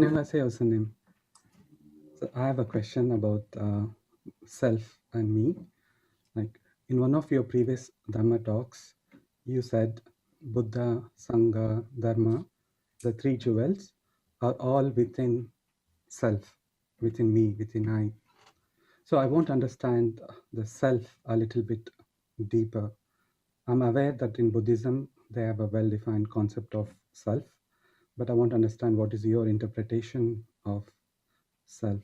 안녕하세요, Sanim. So I have a question about self and me. Like in one of your previous Dhamma talks, you said Buddha, Sangha, Dharma, the three jewels, are all within self, within me, within I. So I want to understand the self a little bit deeper. I'm aware that in Buddhism, they have a well-defined concept of self, but I want to understand what is your interpretation of self.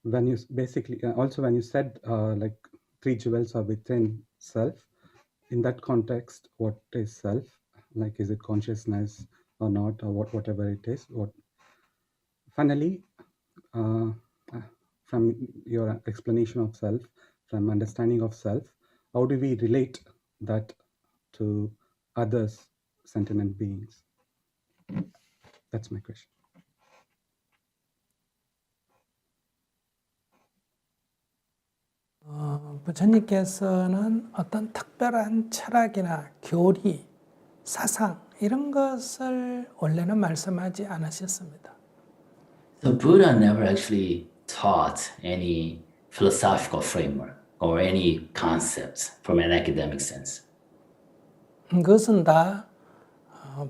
When you basically, also when you said like three jewels are within self, in that context, what is self? Like, is it consciousness or not, or whatever it is? What finally, uh, uh, from your explanation of self, from understanding of self, how do we relate that to others, sentient beings? That's my question. 부처님께서는 어떤 특별한 철학이나 교리, 사상 이런 것을 원래는 말씀하지 않으셨습니다. So Buddha never actually taught any philosophical framework or any concepts from an academic sense. 그것은 다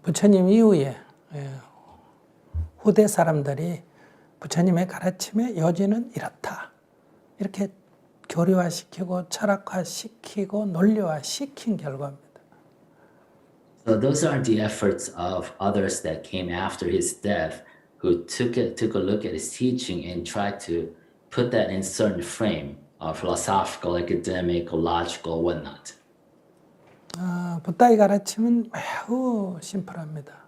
부처님 이후에 후대 사람들이 부처님의 가르침의 요지는 이렇다. 이렇게 교리화시키고 철학화시키고 논리화시킨 결과입니다. So those are the efforts of others that came after his death, who took a look at his teaching and tried to put that in certain frame, philosophical, academic, logical, whatnot. 부다의 가르침은 매우 심플합니다.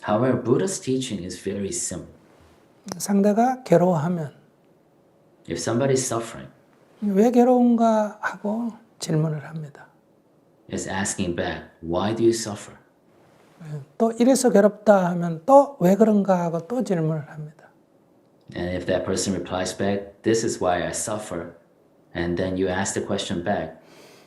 However, Buddha's teaching is very simple. 상대가 괴로워하면 If somebody's suffering, 왜 괴로운가 하고 질문을 합니다. is asking back, why do you suffer? 또 이래서 괴롭다 하면 또 왜 그런가 하고 또 질문을 합니다. And if that person replies back, this is why I suffer, and then you ask the question back,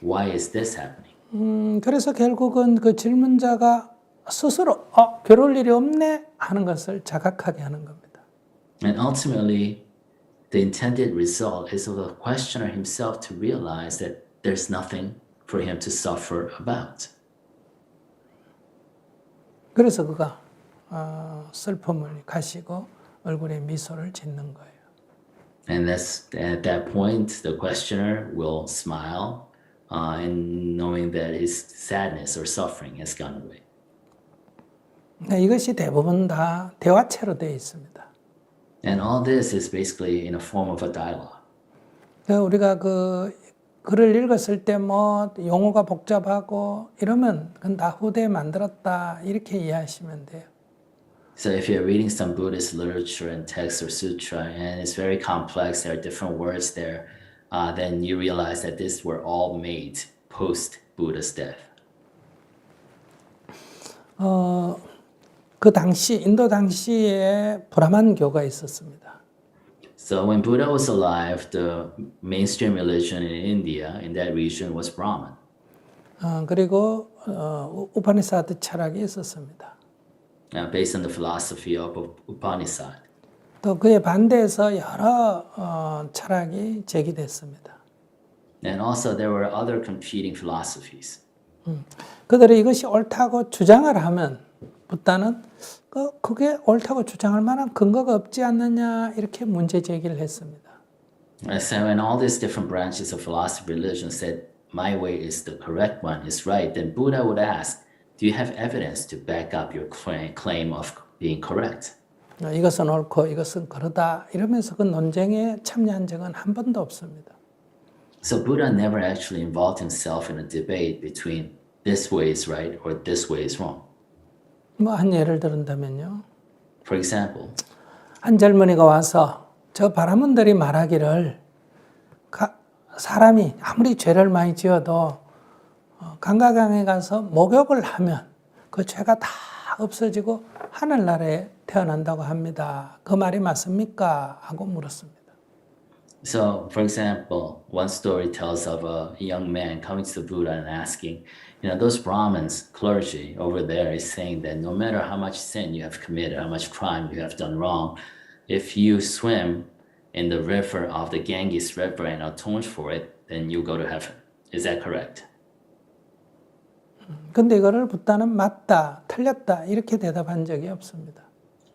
why is this happening? 그래서 결국은 그 질문자가 스스로 괴로울 일이 없네 하는 것을 자각하게 하는 겁니다. And ultimately, the intended result is of the questioner himself to realize that there's nothing for him to suffer about. 그래서 그가 슬픔을 가시고 얼굴에 미소를 짓는 거예요. And that's at that point, the questioner will smile, and knowing that his sadness or suffering has gone away. 이것이 대부분 다 대화체로 되어 있습니다. And all this is basically in a form of a dialogue. 우리가 그 글을 읽었을 때 뭐 용어가 복잡하고 이러면 그건 다 후대에 만들었다 이렇게 이해하시면 돼요. So if you're reading some Buddhist literature and text or sutra and it's very complex, there are different words there, then you realize that these were all made post Buddha's death. 그 당시 인도 당시에 브라만교가 있었습니다. So when Buddha was alive, the mainstream religion in India, in that region, was Brahman. 그리고 우파니사드 철학이 있었습니다. Based on the philosophy of Upanishad. 또 그에 반대해서 여러 철학이 제기됐습니다. And also there were other competing philosophies. 그들이 이것이 옳다고 주장을 하면 부다는 그게 옳다고 주장할 만한 근거가 없지 않느냐 이렇게 문제 제기를 했습니다. And so when all these different branches of philosophy religion said, my way is the correct one, is right, then Buddha would ask, do you have evidence to back up your claim of being correct? 이것은 옳고 이것은 그러다 이러면서 그 논쟁에 참여한 적은 한 번도 없습니다. So Buddha never actually involved himself in a debate between this way is right or this way is wrong. 한 예를 들은다면요. For example, 한 젊은이가 와서 저 바라문들이 말하기를 사람이 아무리 죄를 많이 지어도 강가강에 가서 목욕을 하면 그 죄가 다 없어지고 하늘나라에 태어난다고 합니다. 그 말이 맞습니까? 하고 물었습니다. So, for example, one story tells of a young man coming to the Buddha and asking, those Brahmins, clergy over there, is saying that no matter how much sin you have committed, how much crime you have done wrong, if you swim in the river of the Ganges River and atone for it, then you go to heaven. Is that correct? 근데 이거를 부다는 맞다, 틀렸다 이렇게 대답한 적이 없습니다.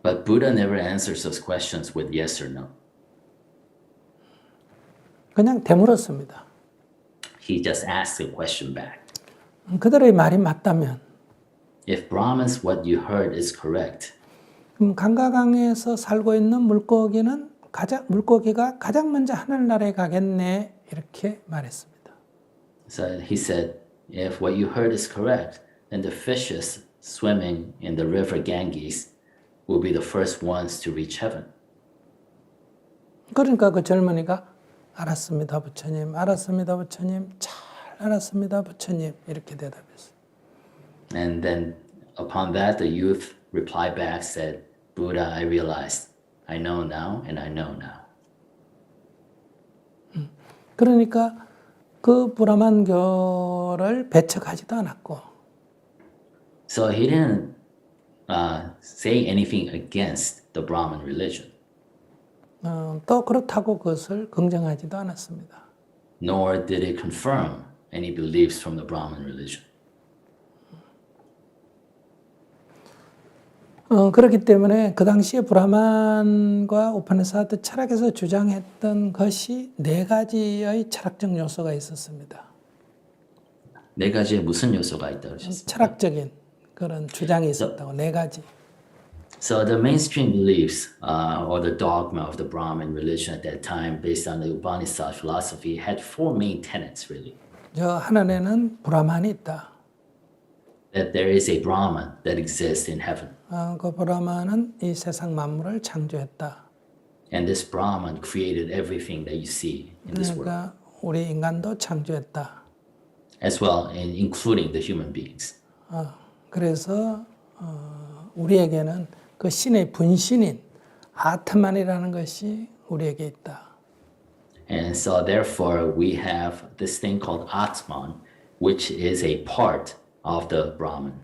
But Buddha never answers those questions with yes or no. 그냥 되물었습니다. He just asks the question back. 그들의 말이 맞다면 If Brahmins, what you heard is correct, 그럼 강가강에서 살고 있는 물고기가 가장 먼저 하늘나라에 가겠네 이렇게 말했습니다. so he said, if what you heard is correct, then the fishes swimming in the river Ganges will be the first ones to reach heaven. 그러니까 그 젊은이가 알았습니다, 부처님. 알았습니다, 부처님. 잘 알았습니다, 부처님. 이렇게 대답했어요. And then upon that, the youth replied back, said, Buddha, I realized. I know now and I know now. 그러니까 그 브라만교를 배척하지도 않았고 So he didn't say anything against the Brahmin religion, 또 그렇다고 그것을 긍정하지도 않았습니다. nor did it confirm any beliefs from the Brahmin religion. 그렇기 때문에 그 당시에 브라만과 우파니사드 철학에서 주장했던 것이 네 가지의 철학적 요소가 있었습니다. 네 가지의 무슨 요소가 있다고 하셨어요? 철학적인 그런 주장이 있었다고 네 가지. So the mainstream beliefs or the dogma of the Brahmin religion at that time, based on the Upanishad philosophy, had four main tenets really. 저 하늘에는 브라만이 있다. That there is a Brahman that exists in heaven. 그 브라만은 이 세상 만물을 창조했다. And this Brahman created everything that you see in this world, 그러니까 우리 인간도 창조했다. as well, and including the human beings. 그래서 우리에게는 그 신의 분신인 아트만이라는 것이 우리에게 있다. And so therefore we have this thing called Atman, which is a part of the Brahman.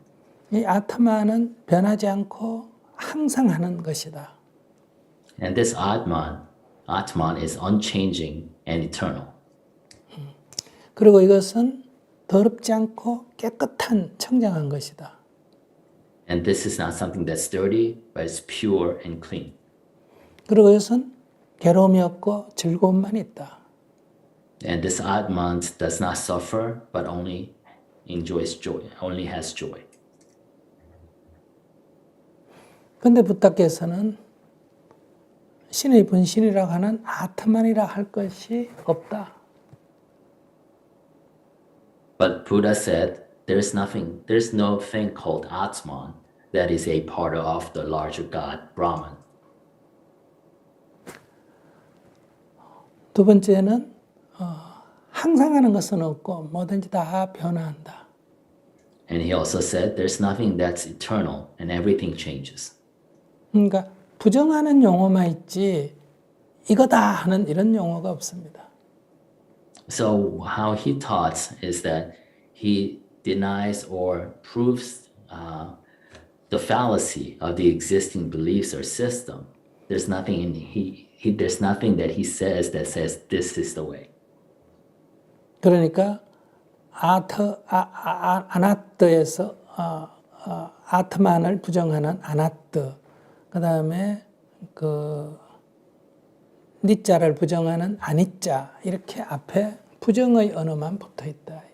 이 아트만은 변하지 않고 항상 하는 것이다. And this Atman is unchanging and eternal. 그리고 이것은 더럽지 않고 깨끗한 청정한 것이다. And this is not something that's dirty, but it's pure and clean. 그리고 이것은 괴로움이 없고 즐거움만 있다. And this Atman does not suffer, but only enjoys joy, only has joy. 근데 부다께서는 신의 분신이라고 하는 아트만이라 할 것이 없다. But Buddha said there's no thing called Atman that is a part of the larger God, Brahman. 두 번째는 항상 하는 것은 없고 뭐든지 다 변화한다. And he also said there's nothing that's eternal and everything changes. 그러니까 부정하는 용어만 있지 이거다 하는 이런 용어가 없습니다. So how he taught is that he denies or proves the fallacy of the existing beliefs or system. There's nothing in there's nothing that he says that says this is the way. 그러니까 아나뜨에서 아트만을 부정하는 아나뜨, 그 다음에 그 니자를 부정하는 아니자 이렇게 앞에 부정의 언어만 붙어 있다.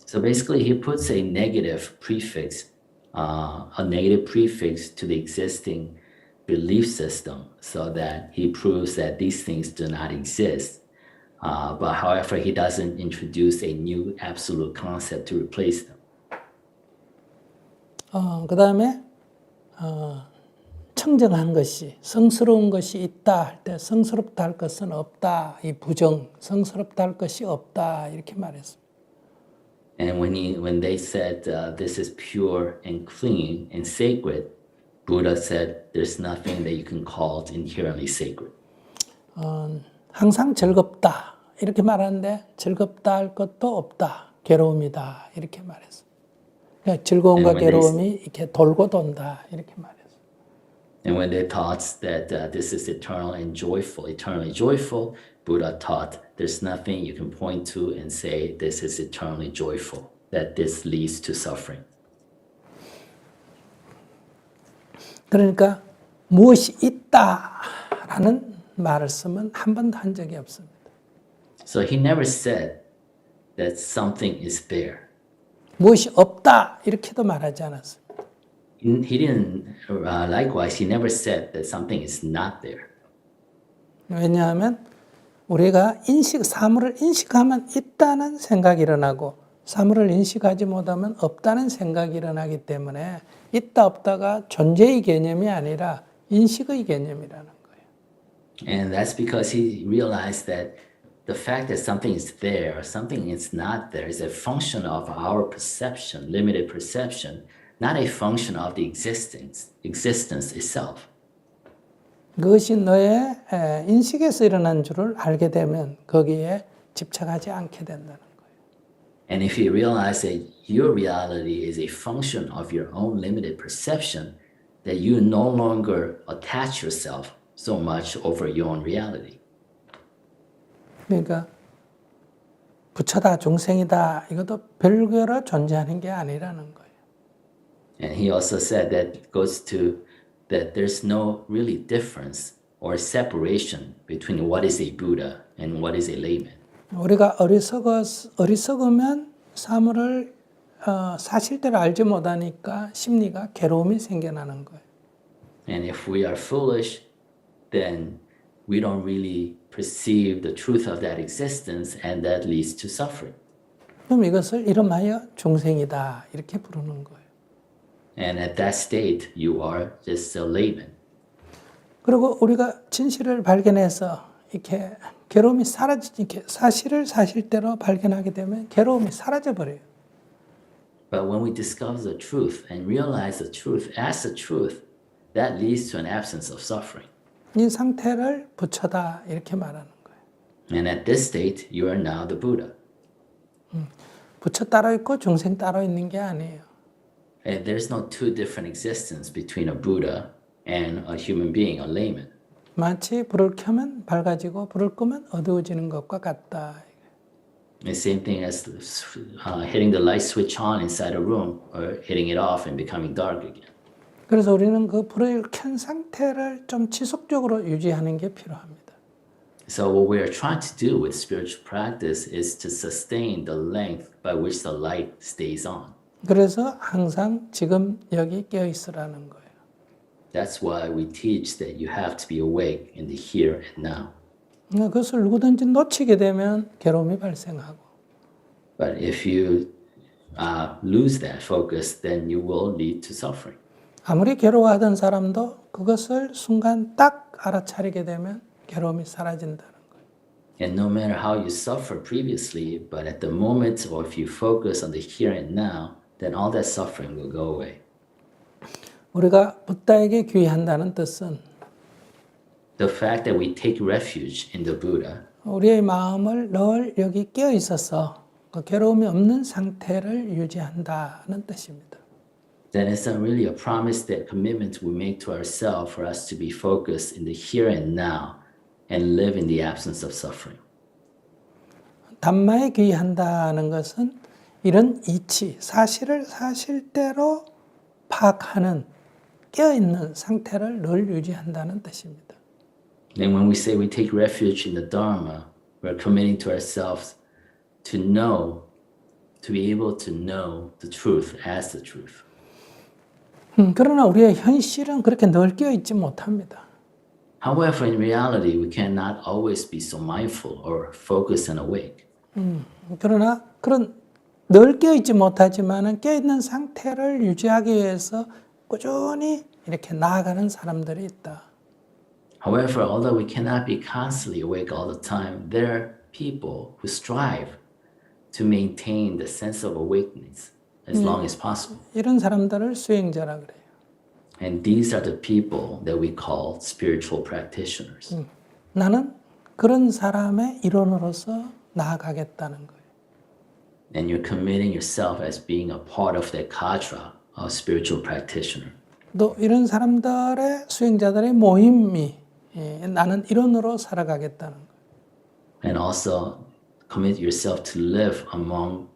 So basically, he puts a negative prefix to the existing belief system, so that he proves that these things do not exist. But however, he doesn't introduce a new absolute concept to replace them. 그 다음에 청정한 것이, 성스러운 것이 있다 할 때 성스럽다 할 것은 없다. 이 부정, 성스럽다 할 것이 없다 이렇게 말했습니다. And when they said this is pure and clean and sacred, Buddha said there's nothing that you can call inherently sacred. 항상 즐겁다 이렇게 말하는데 즐겁다 할 것도 없다. 괴로움이다 이렇게 말했어. 그러니까 즐거움과 And when they- 괴로움이 이렇게 돌고 돈다 이렇게 말했어. And when they thought that this is eternally joyful, Buddha taught there's nothing you can point to and say this is eternally joyful, that this leads to suffering. 그러니까 무엇이 있다라는 말씀은 한 번도 한 적이 없습니다. So he never said that something is there. 무엇이 없다 이렇게도 말하지 않았어요. He didn't, likewise, he never said that something is not there. 왜냐하면 우리가 사물을 인식하면 있다는 생각이 일어나고 사물을 인식하지 못하면 없다는 생각이 일어나기 때문에 있다 없다가 존재의 개념이 아니라 인식의 개념이라는 거예요. And that's because he realized that the fact that something is there or something is not there is a function of our perception, limited perception, not a function of the existence itself. 그것이 너의 인식에서 일어난 줄을 알게 되면 거기에 집착하지 않게 된다는 거예요. And if you realize that your reality is a function of your own limited perception, that you no longer attach yourself so much over your own reality. 그러니까 부처다, 중생이다 이것도 별개로 존재하는 게 아니라는 거예요. And he also said that goes to that there's no really difference or separation between what is a Buddha and what is a layman. 우리가 어리석으면 사물을 사실대로 알지 못하니까 심리가 괴로움이 생겨나는 거예요. And if we are foolish, then we don't really perceive the truth of that existence, and that leads to suffering. 그럼 이것을 이름하여 중생이다 이렇게 부르는 거예요. And at that state, you are just a layman. 그리고 우리가 진실을 발견해서 이렇게 괴로움이 이렇게 사실을 사실대로 발견하게 되면 괴로움이 사라져 버려요. But when we discover the truth and realize the truth as the truth, that leads to an absence of suffering. 이 상태를 부처다 이렇게 말하는 거예요. And at this state, you are now the Buddha. 부처 따로 있고 중생 따로 있는 게 아니에요. And there's no two different existence between a Buddha and a human being, a layman. 마치 불을 켜면 밝아지고 불을 끄면 어두워지는 것과 같다. The same thing as hitting the light switch on inside a room or hitting it off and becoming dark again. 그래서 우리는 그 불을 켠 상태를 좀 지속적으로 유지하는 게 필요합니다. So what we are trying to do with spiritual practice is to sustain the length by which the light stays on. 그래서 항상 지금 여기 깨어 있으라는 거예요. That's why we teach that you have to be awake in the here and now. 그것을 누구든지 놓치게 되면 괴로움이 발생하고 But if you lose that focus, then you will lead to suffering. 아무리 괴로워하던 사람도 그것을 순간 딱 알아차리게 되면 괴로움이 사라진다는 거예요. And no matter how you suffer previously, but at the moment or if you focus on the here and now, then all that suffering will go away. 우리가 붓다에게 귀의한다는 뜻은 The fact that we take refuge in the Buddha 우리의 마음을 늘 여기 깨어 있어서 그 괴로움이 없는 상태를 유지한다는 뜻입니다. then it's not really a promise that commitment we make to ourselves for us to be focused in the here and now and live in the absence of suffering. 담마에 귀의한다는 것은 이런 이치, 사실을 사실대로 파악하는 깨어있는 상태를 늘 유지한다는 뜻입니다. And when we say we take refuge in the Dharma, we're committing to ourselves to know, to be able to know the truth as the truth. 그러나 우리의 현실은 그렇게 늘 깨어있지 못합니다. However, in reality, we cannot always be so mindful or focused and awake. 그러나 그런 늘 깨어있지 못하지만은 깨어있는 상태를 유지하기 위해서 꾸준히 이렇게 나아가는 사람들이 있다. However, although we cannot be constantly awake all the time, there are people who strive to maintain the sense of awakeness as long as possible. 이런 사람들을 수행자라 그래요. And these are the people that we call spiritual practitioners. 나는 그런 사람의 일원으로서 나아가겠다는 거예요. And you're committing yourself as being a part of that cadre of spiritual practitioner. 또 이런 사람들의 수행자들의 모임이 나는 일원으로 살아가겠다는 거예요. And also commit yourself to live among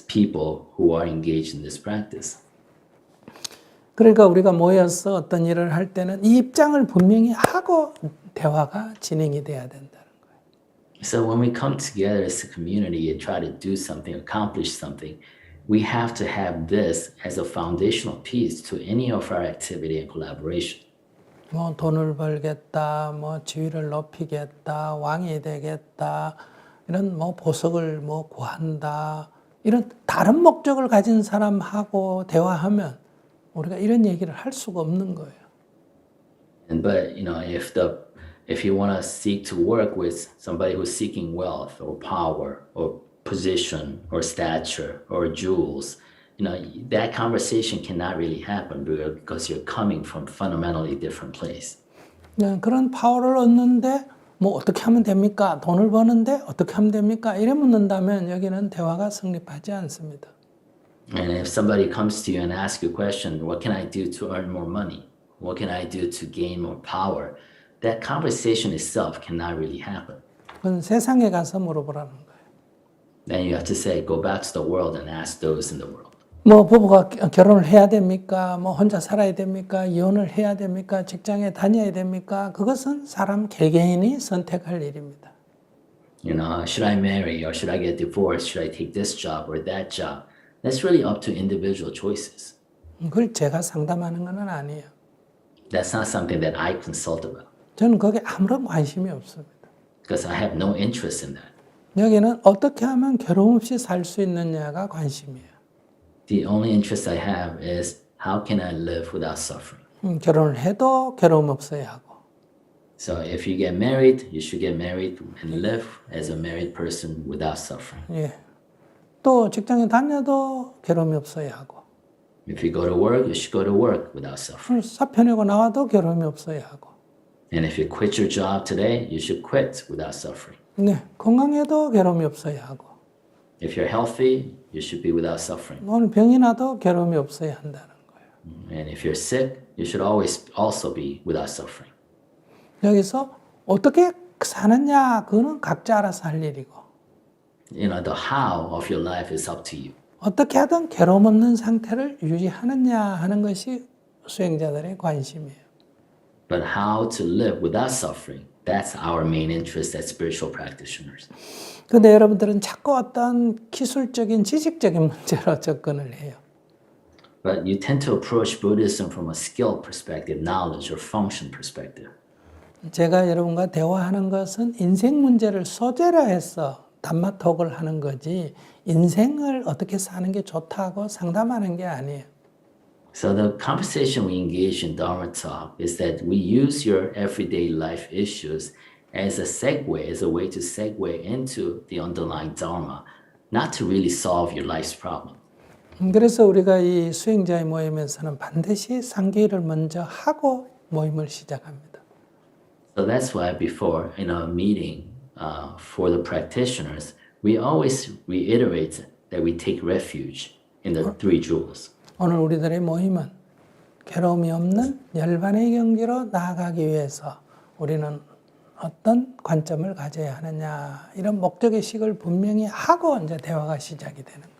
people who are engaged in this practice. 그러니까 우리가 모여서 어떤 일을 할 때는 이 입장을 분명히 하고 대화가 진행이 돼야 된다는 거예요. So when we come together as a community and try to do something, accomplish something, we have to have this as a foundational piece to any of our activity and collaboration. 뭐 돈을 벌겠다, 뭐 지위를 높이겠다, 왕이 되겠다, 이런 뭐 보석을 뭐 구한다, 이런 다른 목적을 가진 사람하고 대화하면 우리가 이런 얘기를 할 수가 없는 거예요. But if you want to seek to work with somebody who's seeking wealth or power or position or stature or jewels, that conversation cannot really happen because you're coming from fundamentally different place. 그런 파워를 얻는데 뭐 어떻게 하면 됩니까? 돈을 버는데 어떻게 하면 됩니까? 이래 묻는다면 여기는 대화가 성립하지 않습니다. And if somebody comes to you and asks you a question, what can I do to earn more money? What can I do to gain more power? That conversation itself cannot really happen. 그건 세상에 가서 물어보라는 거예요. Then you have to say, go back to the world and ask those in the world. 뭐 부부가 결혼을 해야 됩니까? 뭐 혼자 살아야 됩니까? 이혼을 해야 됩니까? 직장에 다녀야 됩니까? 그것은 사람 개개인이 선택할 일입니다. Should I marry or should I get divorced? Should I take this job or that job? That's really up to individual choices. 그걸 제가 상담하는 건 아니에요. That's not something that I consult about 저는 거기에 아무런 관심이 없습니다. because I have no interest in that. 여기는 어떻게 하면 괴로움 없이 살 수 있느냐가 관심이에요. The only interest I have is how can I live without suffering? 결혼을 해도 괴로움 없어야 하고. So if you get married, you should get married and live as a married person without suffering. 예. 또 직장에 다녀도 괴로움이 없어야 하고. If you go to work, you should go to work without suffering. 사표 내고 나와도 괴로움이 없어야 하고. And if you quit your job today, you should quit without suffering. 네, 건강해도 괴로움이 없어야 하고. If you're healthy, you should be without suffering. 오늘 병이 나도 괴로움이 없어야 한다는 거예요. And if you're sick, you should always also be without suffering. 여기서 어떻게 사느냐, 그거는 각자 알아서 할 일이고. The how of your life is up to you. 어떻게 하든 괴로움 없는 상태를 유지하느냐 하는 것이 수행자들의 관심이에요. But how to live without suffering, that's our main interest as spiritual practitioners. 근데 여러분들은 자꾸 어떤 기술적인 지식적인 문제로 접근을 해요. But you tend to approach Buddhism from a skill perspective, knowledge or function perspective. 제가 여러분과 대화하는 것은 인생 문제를 소재로 해서 담마톡을 하는 거지 인생을 어떻게 사는 게 좋다고 상담하는 게 아니에요. So the conversation we engage in Dharma talk is that we use your everyday life issues as a segue, as a way to segue into the underlying Dharma, not to really solve your life's problem. 그래서 우리가 이 수행자의 모임에서는 반드시 상기를 먼저 하고 모임을 시작합니다. So that's why before in a meeting for the practitioners, we always reiterate that we take refuge in the three jewels. 오늘 우리들의 모임은 괴로움이 없는 열반의 경지로 나아가기 위해서 우리는 어떤 관점을 가져야 하느냐 이런 목적의식을 분명히 하고 이제 대화가 시작이 되는 거예요.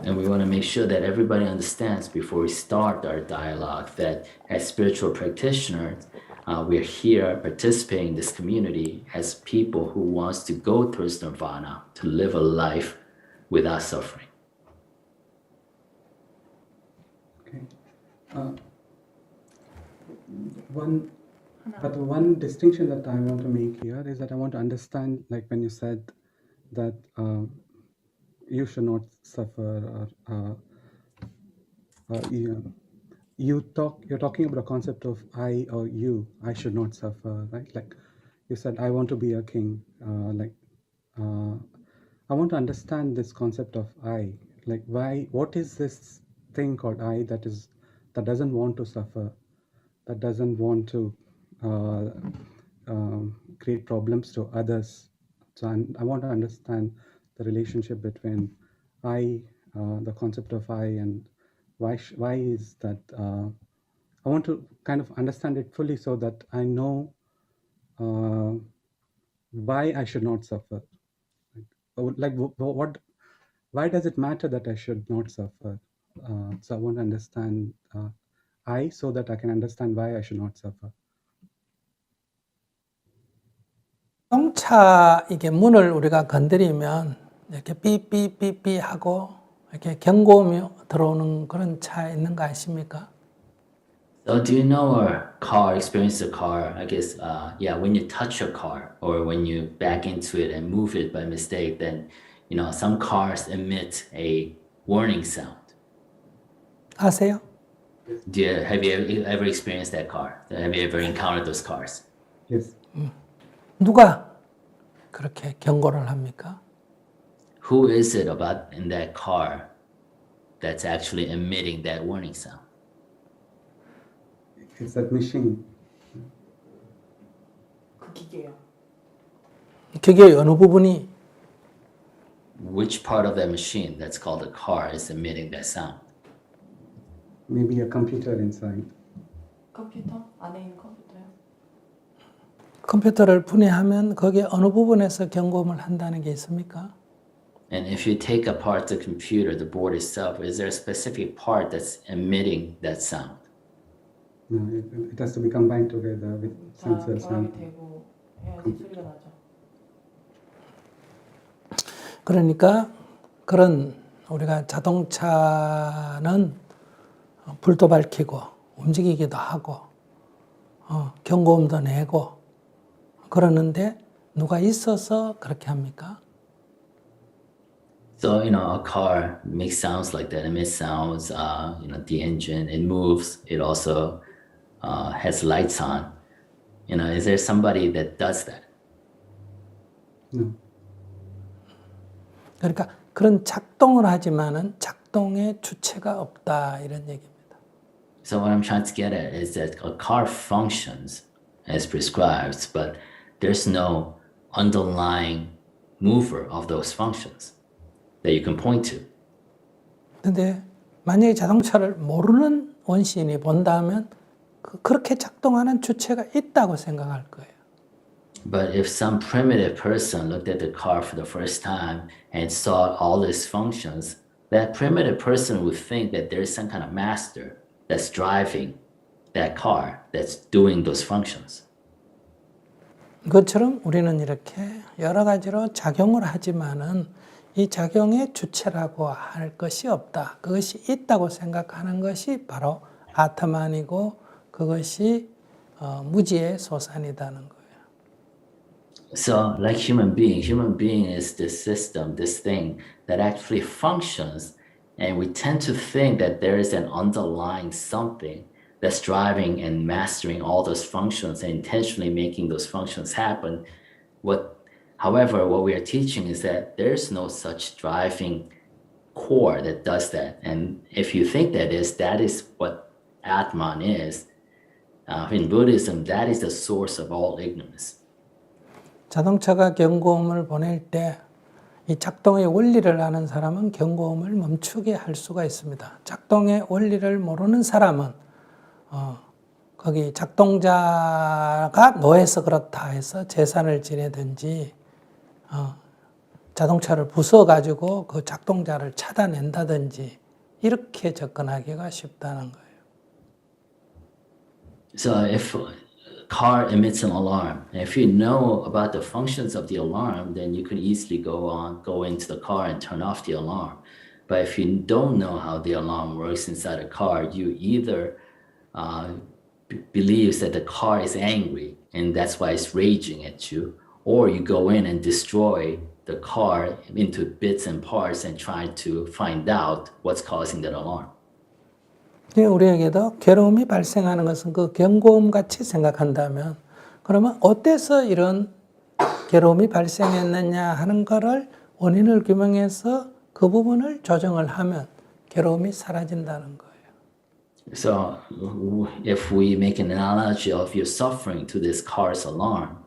And we want to make sure that everybody understands before we start our dialogue that as spiritual practitioners, we're here participating in this community as people who wants to go towards nirvana, to live a life without suffering. Okay. One distinction that I want to make here is that I want to understand, like when you said that you should not suffer, or you're talking about a concept of I or you. I should not suffer, right? Like you said, I want to be a king. I want to understand this concept of I. Like why? What is this thing called I that doesn't want to suffer, that doesn't want to create problems to others. So I want to understand the relationship between I, the concept of I, and why is that? I want to kind of understand it fully so that I know why I should not suffer. What? Why does it matter that I should not suffer? So I want to understand I so that I can understand why I should not suffer. 자동차 이게 문을 우리가 건드리면 이렇게 삐삐삐삐 하고 이렇게 경고음이 들어오는 그런 차 있는 거 아십니까? So do you know or car experience a car? I guess when you touch a car or when you back into it and move it by mistake, then some cars emit a warning sound. 아세요? Have you ever experienced that car? Have you ever encountered those cars? Yes. 누가 그렇게 경고를 합니까? Who is it about in that car that's actually emitting that warning sound? It's that machine. 그 기계요. 기계의 어느 부분이 Which part of that machine that's called a car is emitting that sound? Maybe a computer inside. 컴퓨터? 안에 있는 컴퓨터요? 컴퓨터를 분해하면 거기에 어느 부분에서 경고음을 한다는 게 있습니까? And if you take apart the computer, the board itself, is there a specific part that's emitting that sound? No, it has to be combined together with 다 sensors 결합이 and 되고 해야지 소리가 나죠. 그러니까 그런 우리가 자동차는 불도 밝히고 움직이기도 하고 경고음도 내고 그러는데 누가 있어서 그렇게 합니까? So, a car makes sounds like that, emits sounds, the engine, it moves, it also has lights on. Is there somebody that does that? no. 그러니까 그런 작동을 하지만은 작동의 주체가 없다 이런 얘기입니다. So what I'm trying to get at is that a car functions as prescribed, but there's no underlying mover of those functions that you can point to. 근데 만약에 자동차를 모르는 원시인이 본다면 그렇게 작동하는 주체가 있다고 생각할 거예요. But if some primitive person looked at the car for the first time and saw all its functions, that primitive person would think that there's some kind of master that's driving that car, that's doing those functions. 그것처럼 우리는 이렇게 여러 가지로 작용을 하지만은 이 작용의 주체라고 할 것이 없다. 그것이 있다고 생각하는 것이 바로 아트만이고 그것이 무지의 소산이라는 거예요. So, like human being is this system, this thing that actually functions, and we tend to think that there is an underlying something that's driving and mastering all those functions and intentionally making those functions happen. However, what we are teaching is that there's no such driving core that does that. And if you think that is what Atman is. In Buddhism, that is the source of all ignorance. 자동차가 경고음을 보낼 때 이 작동의 원리를 아는 사람은 경고음을 멈추게 할 수가 있습니다. 작동의 원리를 모르는 사람은 거기 작동자가 노해서 그렇다 해서 재산을 지내든지 자동차를 부숴가지고 그 작동자를 찾아낸다든지 이렇게 접근하기가 쉽다는 거예요. So if a car emits an alarm, and if you know about the functions of the alarm, then you could easily go into the car and turn off the alarm. But if you don't know how the alarm works inside a car, you either believes that the car is angry and that's why it's raging at you, or you go in and destroy the car into bits and parts and try to find out what's causing that alarm. 우리에게도 괴로움이 발생하는 것은 그 경고음 같이 생각한다면 그러면 어때서 이런 괴로움이 발생했느냐 하는 것을 원인을 규명해서 그 부분을 조정을 하면 괴로움이 사라진다는 거예요. So if we make an analogy of your suffering to this car's alarm,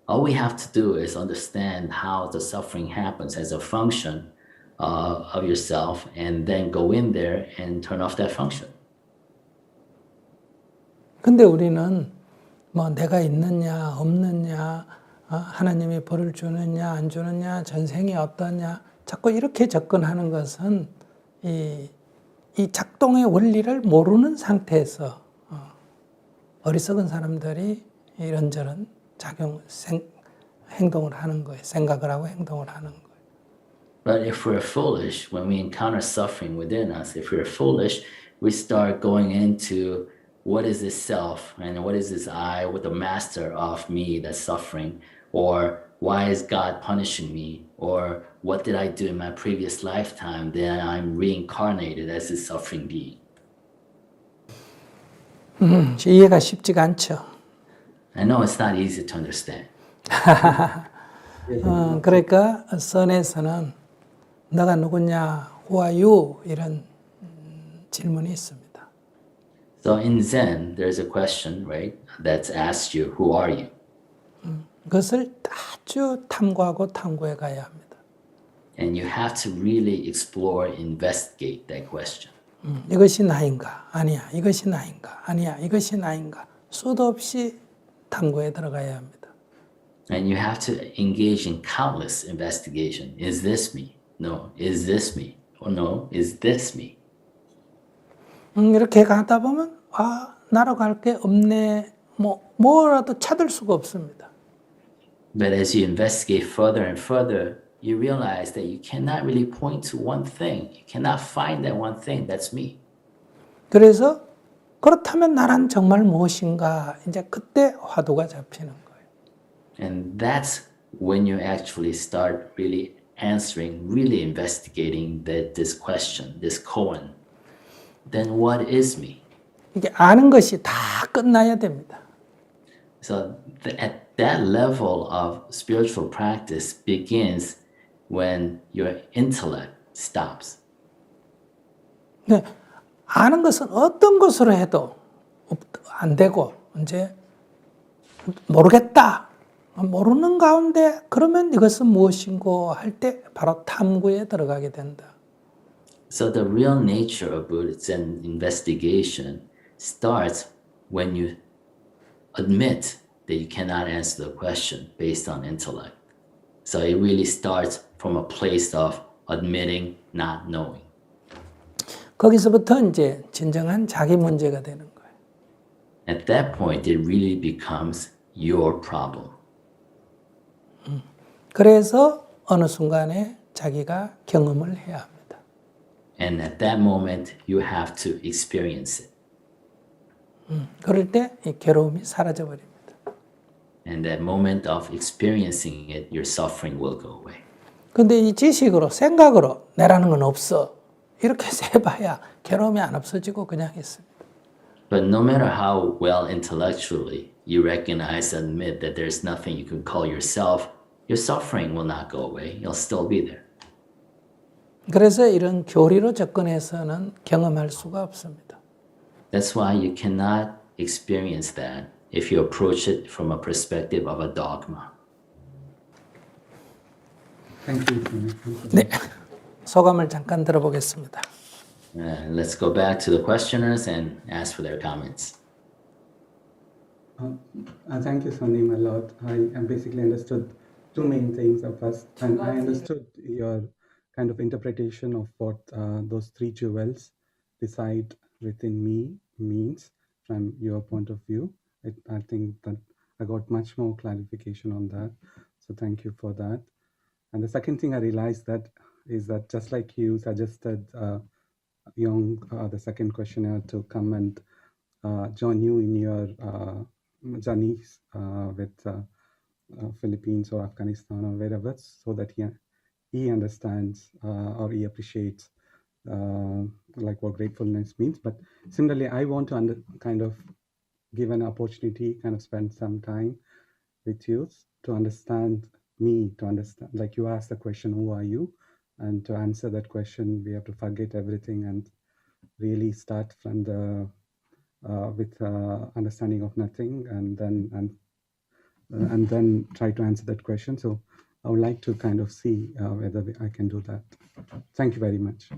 All we have to do is understand how the suffering happens as a function of yourself, and then go in there and turn off that function. 근데 우리는 뭐 내가 있느냐 없느냐, 하나님이 벌을 주느냐 안 주느냐, 전생이 어떠냐, 자꾸 이렇게 접근하는 것은 이 작동의 원리를 모르는 상태에서 어리석은 사람들이 이런저런 행동을 하는 거예요. 생각을 하고 행동을 하는 거예요. But if we're foolish, when we encounter suffering within us, if we're foolish, we start going into what is this self and what is this I, with the master of me that's suffering, or why is God punishing me, or what did I do in my previous lifetime that I'm reincarnated as this suffering being. 이해가 쉽지가 않죠. I know it's not easy to understand. 그러니까 선에서는 너가 누구냐, who are you, 이런 질문이 있습니다. So in Zen, there's a question, right, that's asked you, who are you? 그것을 아주 탐구하고 탐구해 가야 합니다. And you have to really explore, investigate that question. 이것이 나인가? 아니야. 이것이 나인가? 아니야. 이것이 나인가? 수도 없이 탐구에 들어가야 합니다. And you have to engage in countless investigation. Is this me? No. Is this me? Or no, is this me? 이렇게 가다 보면 나로 갈 게 없네. 뭐라도 찾을 수가 없습니다. But as you investigate further and further, you realize that you cannot really point to one thing. You cannot find that one thing that's me. 그래서 그렇다면 나란 정말 무엇인가? 이제 그때 화두가 잡히는 거예요. And that's when you actually start really answering, really investigating this question, this koan. Then what is me? 이게 아는 것이 다 끝나야 됩니다. So at that level of spiritual practice begins when your intellect stops. 네, 아는 것은 어떤 것으로 해도 안 되고 이제 모르겠다. 모르는 가운데 그러면 이것은 무엇인고 할 때 바로 탐구에 들어가게 된다. So the real nature of Buddhism investigation starts when you admit that you cannot answer the question based on intellect. So it really starts from a place of admitting not knowing. 거기서부터 이제 진정한 자기 문제가 되는 거예요. At that point, it really becomes your problem. 그래서 어느 순간에 자기가 경험을 해야 합니다. And at that moment, you have to experience it. 그럴 때 이 괴로움이 사라져 버립니다. And that moment of experiencing it, your suffering will go away. 근데 이 지식으로 생각으로 내라는 건 없어. 이렇게 해봐야 괴로움이 안 없어지고 그냥 있습니다. But no matter how well intellectually you recognize and admit that there's nothing you can call yourself, your suffering will not go away. You'll still be there. 그래서 이런 교리로 접근해서는 경험할 수가 없습니다. That's why you cannot experience that if you approach it from a perspective of a dogma. Thank you. 네, 소감을 잠깐 들어보겠습니다. Let's go back to the questioners and ask for their comments. Thank you, Sanim, a lot. I basically understood two main things of us, and I understood your kind of interpretation of what those three jewels decide within me means from your point of view. I think that I got much more clarification on that. So thank you for that. And the second thing I realized that is that just like you suggested Young, the second questioner, to come and join you in your journeys with Philippines or Afghanistan or wherever, so that he understands or he appreciates like what gratefulness means. But similarly, I want to kind of give an opportunity, kind of spend some time with you to understand me, to understand, like you asked the question, who are you? And to answer that question, we have to forget everything and really start from the with understanding of nothing, and then and then try to answer that question. So I would like to kind of see whether I can do that. Thank you very much.